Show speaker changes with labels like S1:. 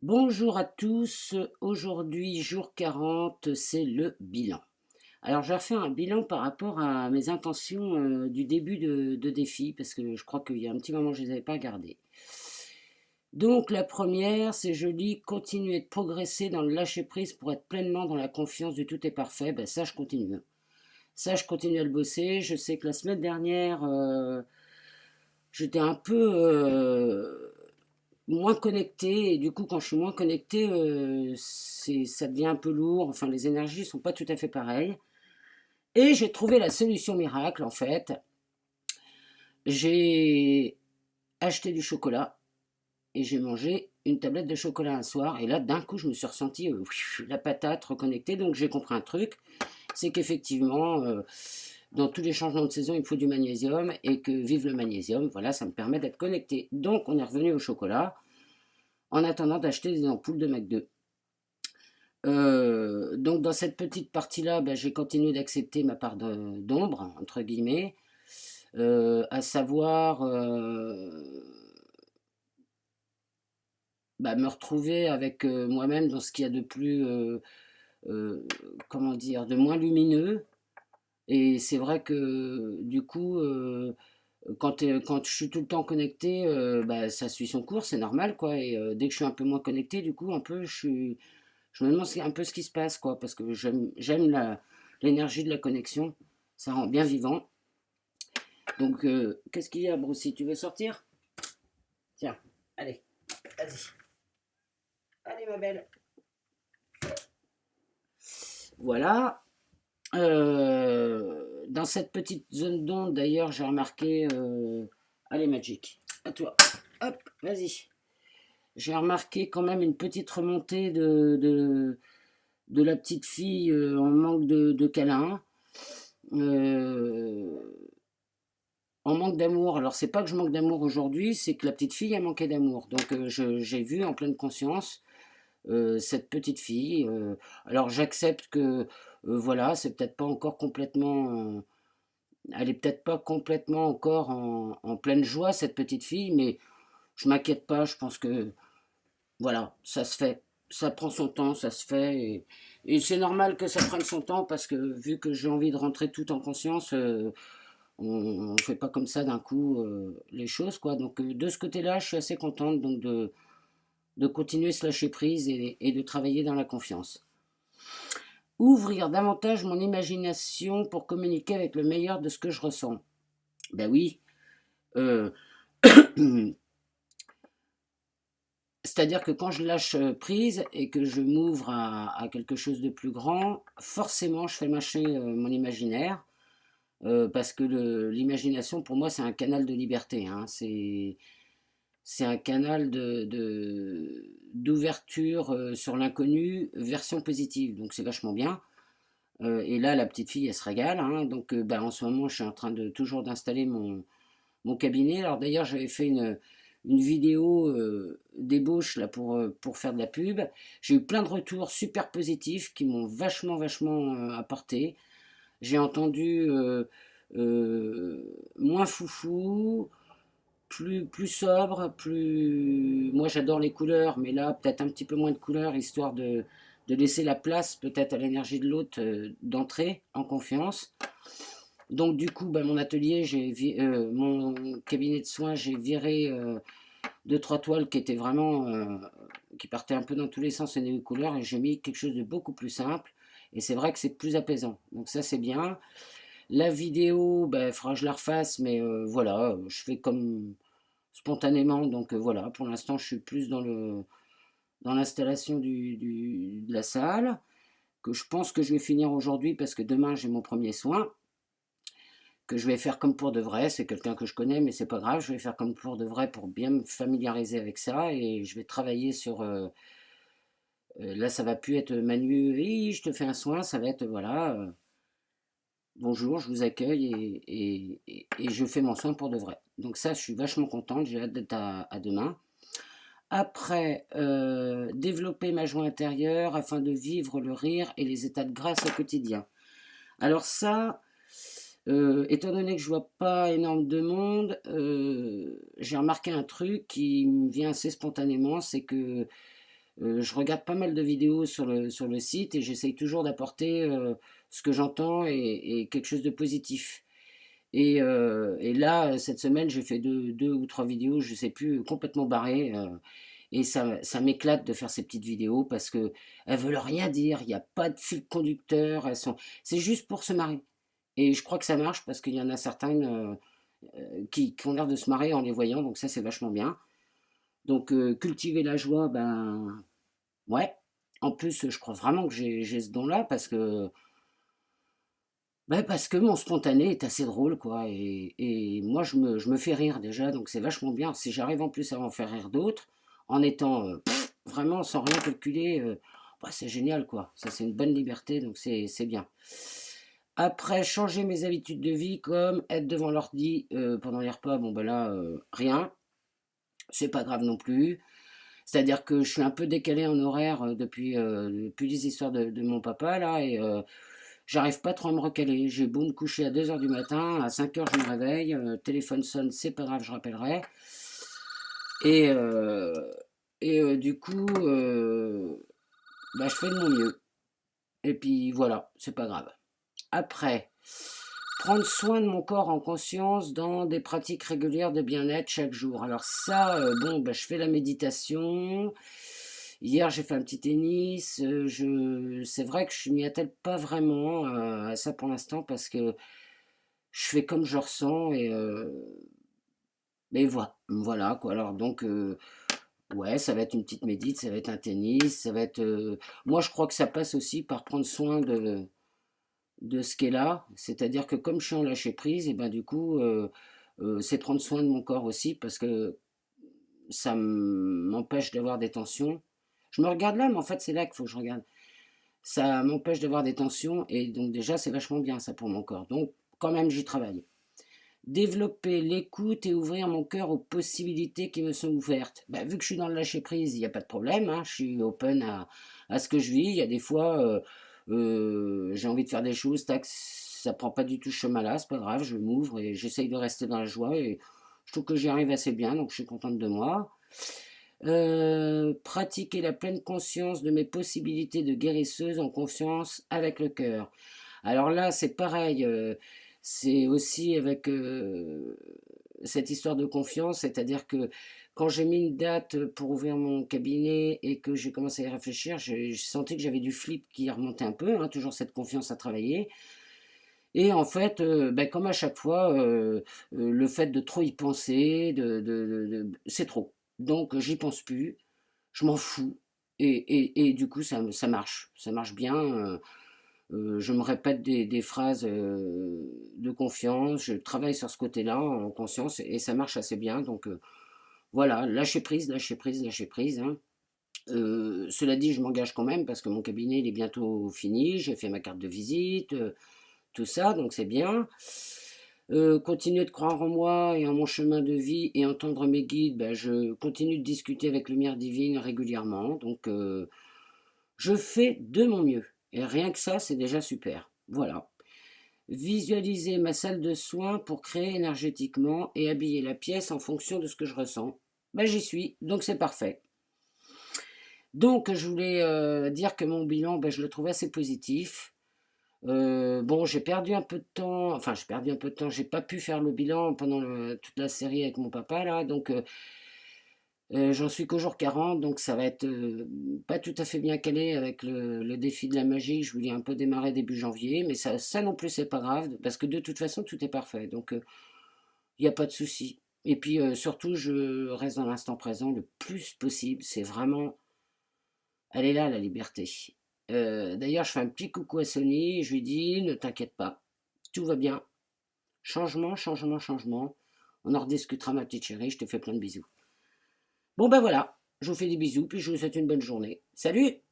S1: Bonjour à tous, aujourd'hui jour 40, c'est le bilan. Alors je vais refaire un bilan par rapport à mes intentions du début de défi, parce que je crois qu'il y a un petit moment je ne les avais pas gardées. Donc la première, c'est je lis continuer de progresser dans le lâcher-prise pour être pleinement dans la confiance du tout est parfait. Ben ça je continue. Ça je continue à le bosser. Je sais que la semaine dernière, j'étais un peu moins connecté, et du coup quand je suis moins connecté, ça devient un peu lourd, enfin les énergies sont pas tout à fait pareilles. Et j'ai trouvé la solution miracle en fait. J'ai acheté du chocolat et j'ai mangé une tablette de chocolat un soir, et là d'un coup je me suis ressenti la patate reconnectée. Donc j'ai compris un truc, c'est qu'effectivement dans tous les changements de saison il faut du magnésium, et que vive le magnésium, voilà, ça me permet d'être connecté. Donc on est revenu au chocolat en attendant d'acheter des ampoules de McDo. Donc dans cette petite partie-là, ben, j'ai continué d'accepter ma part d'ombre, entre guillemets, à savoir bah, me retrouver avec moi-même dans ce qu'il y a de plus, euh, comment dire, de moins lumineux. Et c'est vrai que du coup, quand je suis tout le temps connecté, bah, ça suit son cours, c'est normal, quoi. Et dès que je suis un peu moins connecté, du coup, un peu, je me demande un peu ce qui se passe, quoi, parce que j'aime l'énergie de la connexion, ça rend bien vivant. Donc, qu'est-ce qu'il y a, Broussi? Tu veux sortir? Tiens, allez, vas-y. Allez, ma belle. Voilà. Dans cette petite zone d'onde, d'ailleurs, j'ai remarqué. Allez, Magic, à toi. Hop, vas-y. J'ai remarqué quand même une petite remontée de la petite fille en manque de câlin. Euh, en manque d'amour. Alors, c'est pas que je manque d'amour aujourd'hui, c'est que la petite fille a manqué d'amour. Donc, j'ai vu en pleine conscience cette petite fille. Alors, j'accepte que, voilà, c'est peut-être pas encore complètement. Elle est peut-être pas complètement encore en pleine joie, cette petite fille, mais je m'inquiète pas. Je pense que, voilà, ça se fait. Ça prend son temps, ça se fait. Et c'est normal que ça prenne son temps, parce que vu que j'ai envie de rentrer tout en conscience, on ne fait pas comme ça d'un coup les choses, quoi. Donc de ce côté-là, je suis assez contente donc de continuer ce lâcher prise, et de travailler dans la confiance. Ouvrir davantage mon imagination pour communiquer avec le meilleur de ce que je ressens. Ben oui, euh, c'est-à-dire que quand je lâche prise et que je m'ouvre à quelque chose de plus grand, forcément je fais marcher mon imaginaire. Parce que l'imagination, pour moi, c'est un canal de liberté, hein. C'est un canal d'ouverture sur l'inconnu, version positive. Donc c'est vachement bien. Et là, la petite fille, elle se régale, hein. Donc bah, en ce moment, je suis en train de toujours d'installer mon cabinet. Alors d'ailleurs, j'avais fait une vidéo d'ébauche là pour faire de la pub. J'ai eu plein de retours super positifs qui m'ont vachement apporté. J'ai entendu moins foufou, plus sobre, plus. Moi j'adore les couleurs, mais là peut-être un petit peu moins de couleurs, histoire de laisser la place peut-être à l'énergie de l'autre d'entrer en confiance. Donc du coup, bah, mon atelier, mon cabinet de soins, j'ai viré deux trois toiles qui étaient vraiment qui partaient un peu dans tous les sens et les couleurs, et j'ai mis quelque chose de beaucoup plus simple. Et c'est vrai que c'est plus apaisant. Donc ça c'est bien. La vidéo, bah, il faudra que je la refasse, mais voilà, je fais comme spontanément. Donc voilà, pour l'instant, je suis plus dans l'installation de la salle, que je pense que je vais finir aujourd'hui, parce que demain, j'ai mon premier soin, que je vais faire comme pour de vrai. C'est quelqu'un que je connais, mais c'est pas grave, je vais faire comme pour de vrai pour bien me familiariser avec ça, et je vais travailler sur. Là, ça va plus être Manu, oui, je te fais un soin, ça va être, voilà. Bonjour, je vous accueille, et je fais mon soin pour de vrai. Donc ça, je suis vachement contente, j'ai hâte d'être à demain. Après, développer ma joie intérieure afin de vivre le rire et les états de grâce au quotidien. Alors ça, étant donné que je vois pas énorme de monde, j'ai remarqué un truc qui me vient assez spontanément, c'est que Je regarde pas mal de vidéos sur le site et j'essaye toujours d'apporter ce que j'entends et quelque chose de positif. Et là, cette semaine, j'ai fait deux ou trois vidéos, je sais plus, complètement barrées. Et ça m'éclate de faire ces petites vidéos parce que elles veulent rien dire, il n'y a pas de fil conducteur, c'est juste pour se marrer. Et je crois que ça marche parce qu'il y en a certaines qui ont l'air de se marrer en les voyant, donc ça c'est vachement bien. Donc cultiver la joie, ben ouais. En plus, je crois vraiment que j'ai ce don-là parce que mon spontané est assez drôle, quoi. Et moi, je me fais rire déjà, donc c'est vachement bien. Si j'arrive en plus à en faire rire d'autres, en étant vraiment sans rien calculer, bah, c'est génial, quoi. Ça, c'est une bonne liberté, donc c'est bien. Après, changer mes habitudes de vie, comme être devant l'ordi pendant les repas, bon, ben là, rien. C'est pas grave non plus. C'est-à-dire que je suis un peu décalé en horaire depuis les histoires de mon papa, là, et j'arrive pas trop à me recaler. J'ai beau me coucher à 2 heures du matin, à 5 heures je me réveille, téléphone sonne, c'est pas grave, je rappellerai. Et, euh, et du coup, bah, je fais de mon mieux. Et puis voilà, c'est pas grave. Après, prendre soin de mon corps en conscience dans des pratiques régulières de bien-être chaque jour. Alors ça, bon, bah, je fais la méditation. Hier, j'ai fait un petit tennis. C'est vrai que je m'y attelle pas vraiment à ça pour l'instant parce que je fais comme je ressens mais voilà quoi. Alors donc, ouais, ça va être une petite médite, ça va être un tennis, ça va être. Moi, je crois que ça passe aussi par prendre soin de ce qu'est là. C'est-à-dire que comme je suis en lâcher prise, et ben du coup, c'est prendre soin de mon corps aussi parce que ça m'empêche d'avoir des tensions. Je me regarde là, mais en fait, c'est là qu'il faut que je regarde. Ça m'empêche d'avoir des tensions et donc déjà, c'est vachement bien ça pour mon corps. Donc, quand même, j'y travaille. Développer l'écoute et ouvrir mon cœur aux possibilités qui me sont ouvertes. Bah, vu que je suis dans le lâcher prise, il n'y a pas de problème, hein, je suis open à ce que je vis. Il y a des fois, j'ai envie de faire des choses, tac, ça prend pas du tout ce chemin-là, c'est pas grave, je m'ouvre et j'essaye de rester dans la joie et je trouve que j'y arrive assez bien, donc je suis contente de moi. Pratiquer la pleine conscience de mes possibilités de guérisseuse en confiance avec le cœur. Alors là, c'est pareil, c'est aussi avec cette histoire de confiance, c'est-à-dire que quand j'ai mis une date pour ouvrir mon cabinet et que j'ai commencé à y réfléchir, j'ai senti que j'avais du flip qui remontait un peu, hein, toujours cette confiance à travailler. Et en fait, ben, comme à chaque fois, le fait de trop y penser, c'est trop. Donc j'y pense plus, je m'en fous. Et du coup, ça marche bien. Je me répète des phrases de confiance, je travaille sur ce côté-là en conscience et ça marche assez bien. Donc voilà, lâcher prise, lâcher prise, lâcher prise, hein. Cela dit, je m'engage quand même parce que mon cabinet il est bientôt fini, j'ai fait ma carte de visite, tout ça, donc c'est bien. Continuer de croire en moi et en mon chemin de vie et entendre mes guides, ben, je continue de discuter avec Lumière Divine régulièrement. Donc je fais de mon mieux. Et rien que ça, c'est déjà super. Voilà. Visualiser ma salle de soins pour créer énergétiquement et habiller la pièce en fonction de ce que je ressens. Ben, j'y suis, donc c'est parfait. Donc je voulais dire que mon bilan, ben, je le trouve assez positif. Bon, j'ai perdu un peu de temps, enfin j'ai perdu un peu de temps, j'ai pas pu faire le bilan pendant toute la série avec mon papa là, donc j'en suis qu'au jour 40, donc ça va être pas tout à fait bien calé avec le défi de la magie. Je voulais un peu démarrer début janvier, mais ça non plus c'est pas grave, parce que de toute façon tout est parfait, donc il n'y a pas de souci. Et puis surtout, je reste dans l'instant présent le plus possible, c'est vraiment, elle est là la liberté. D'ailleurs, je fais un petit coucou à Sony, je lui dis, ne t'inquiète pas, tout va bien. Changement, changement, changement. On en rediscutera ma petite chérie, je te fais plein de bisous. Bon ben voilà, je vous fais des bisous, puis je vous souhaite une bonne journée. Salut!